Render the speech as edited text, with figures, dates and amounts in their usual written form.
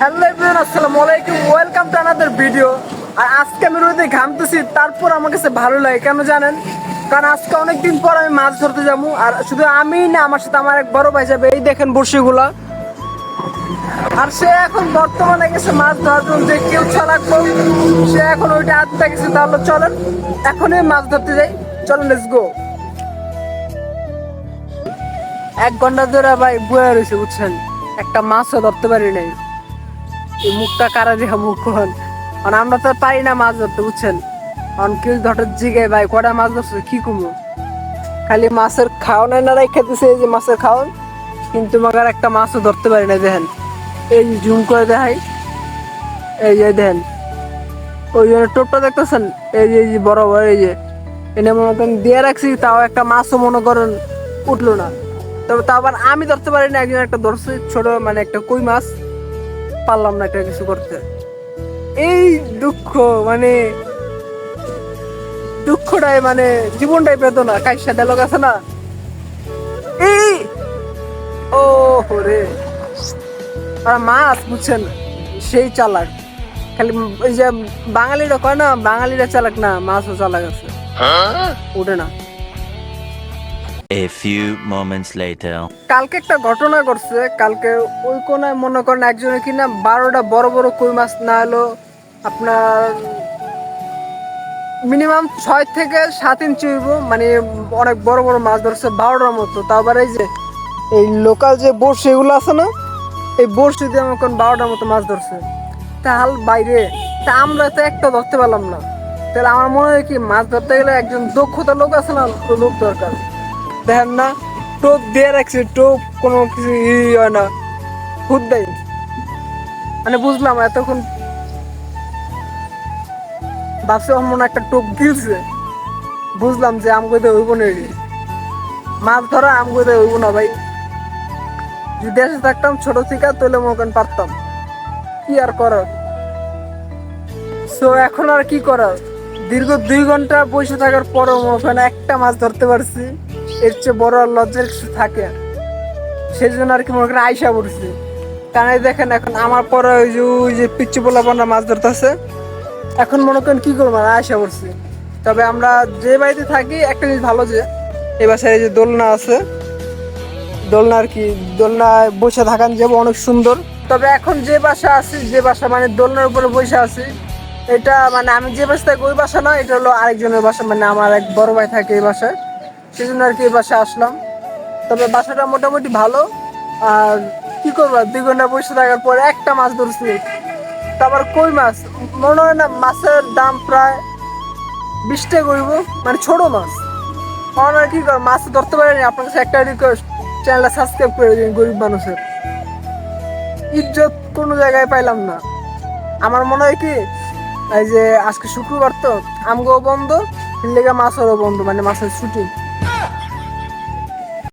Hello everyone, আসসালামু আলাইকুম, welcome to another video. আর আজকে আমি রোদে ঘামতেছি, তারপর আমার কাছে ভালো লাগে কেন জানেন? কারণ আজকে অনেকদিন পর আমি মাছ ধরতে যাবো। আর শুধু আমি না, আমার সাথে আমার এক বড় ভাই যাবে। এই দেখেন বড়শিগুলা। আর সে এখন বর্তমানে গেছে মাছ ধরার জন্য, যে কেউ চালাকবো সে এখন ওইটা আনতে গেছে। তাহলে চলেন এখনই মাছ ধরতে যাই, চলেন লেটস গো। 1 ঘন্টা ধরে ভাই বয়ে রয়েছে, বুঝছেন, একটা মাছও ধরতে পারি নাই। এই মুখটা কারা দিয়া মুখ হন, মানে আমরা তো পারি না মাছ ধরতে, বুঝছেন। কারণ কেউ ধরতে জিগে ভাই কটা মাছ ধরছে কি কমু, খালি মাছের খাওয়ানো না রেখে দিছে, এই যে মাছের খাওয়ান, কিন্তু মাগার একটা মাছও ধরতে পারি না। দেখেন এই যে জুম করে দেখাই, এই যে দেখেন ওই জন্য টোপটা দেখতেছেন, এই যে বড় বড় এই যে এনে মনে করেন দিয়ে রাখছি, তাও একটা মাছও মনে করেন উঠলো না। তবে তাও আবার আমি ধরতে পারি না, একজন একটা ধরছে ছোট, মানে একটা কই মাছ, পারলাম না একটা কিছু করতে। এই দুঃখ, মানে দুঃখটাই, মানে জীবনটাই বেদনা, কাইসা দেলক আছে না এই। ও রে, আর মাছ বুঝছেন সেই চালাক, খালি এই যে বাঙালিরা কয় না, বাঙালিরা চালাক না, মাছও চালাক আছে, উঠে না। A few moments later. কালকে একটা ঘটনা ঘটছে, কালকে ওই কোনায় মনে করেন একজনের কিনা 12টা বড় বড় কই মাছ না হলো আপনার মিনিমাম 6 থেকে 7 ইঞ্চি হইব, মানে অনেক বড় বড় মাছ ধরছে 12টার মতো। তারপর এই যে এই লোকাল যে বড়শি এগুলো আছে না, এই বড়শি দিয়ে মনে করেন 12টার মতো মাছ ধরছে। তা হাল বাইরে, তা আমরা তো একটা ধরতে পারলাম না। তাহলে আমার মনে হয় কি, মাছ ধরতে গেলে একজন দক্ষতা লোক আছে না, তো লোক দরকার। দেখেন না, টোপ দিয়ে রাখছে, টোপ কোনো কিছু হয় না, খুদ দেয়। মানে বুঝলাম এতক্ষণ ভাবছি মনে একটা টোপ গিলছে, বুঝলাম যে আমগোতে হইব না, মাছ ধরা আমগোতে হইব না ভাই। যদি দেশে থাকতাম ছোট থেকে, তাহলে মনে পারতাম, কি আর করার। সো এখন আর কি করার, দীর্ঘ 2 ঘন্টা বসে থাকার পরও ওখানে একটা মাছ ধরতে পারছি, এর চেয়ে বড় আর লজ্জার কিছু থাকে। সেই জন্য আর কি মনে করেন আইসা পড়ছি। কারণ এই দেখেন এখন আমার পরে ওই যে পিচ্ছি পোলাপানরা মাছ ধরতেছে, এখন মনে করেন কি করবো, আইসা পড়ছি। তবে আমরা যে বাড়িতে থাকি একটা জিনিস ভালো, যে এই বাসায় এই যে দোলনা আছে, দোলনা আর কি, দোলনায় বসে থাকান যাবো অনেক সুন্দর। তবে এখন যে বাসা আছি, যে বাসা মানে দোলনার উপরে বসে আছি, এটা মানে আমি যে বাসা থাকি ওই বাসা না, এটা হলো আরেকজনের বাসা, মানে আমার এক বড় ভাই থাকে এই বাসায়, সেই জন্য আর কি এই বাসায় আসলাম। তবে বাসাটা মোটামুটি ভালো। আর কি করবো, 2 ঘন্টা বসে থাকার পরে একটা মাছ ধরছি, তারপর কই মাছ, মনে হয় না মাছের দাম প্রায় 20 টাকা করবো, মানে ছোট মাছ। আমার কি কর, মাছ ধরতে পারিনি। আপনার কাছে একটা রিকোয়েস্ট, চ্যানেলটা সাবস্ক্রাইব করে দিন। গরিব মানুষের ইজ্জত কোনো জায়গায় পাইলাম না। আমার মনে হয় কি, এই যে আজকে শুক্রবার তো আমগো বন্ধ, লেগে মাছেরও বন্ধ, মানে মাছের ছুটি।